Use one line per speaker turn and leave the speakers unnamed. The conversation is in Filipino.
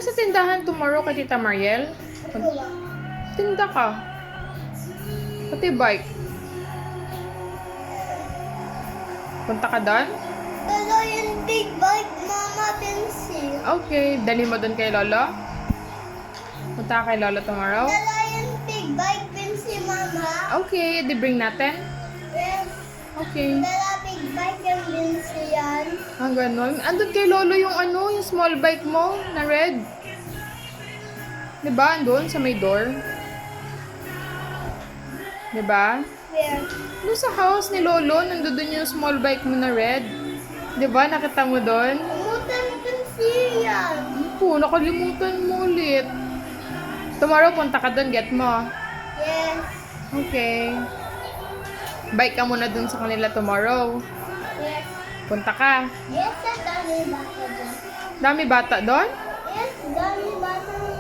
sa tindahan tomorrow kay Tita Mariel?
Wala.
Tinda ka. Pati bike. Punta ka doon?
Pero yung big bike, Mama Pencil.
Okay. Dali mo doon kay Lolo? Punta ka kay Lolo tomorrow?
Pero yung big bike, Pencil, Mama.
Okay. Di bring natin?
Yes.
Okay.
Pero big bike yung Pencil yan.
Ah, ganun. Andun kay Lolo yung yung small bike mo na red. Diba? Andun sa may door. Diba?
Where?
Doon sa house ni Lolo, nandun yung small bike mo na red. Diba? Nakita mo doon?
Umutan Pencil yan.
Po, nakalimutan mo ulit. Tomorrow, punta ka doon. Get mo.
Yes.
Okay. Bike ka muna doon sa kanila tomorrow.
Yes.
Punta ka.
Yes, sa dami bata dyan.
Dami bata doon?
Yes, dami bata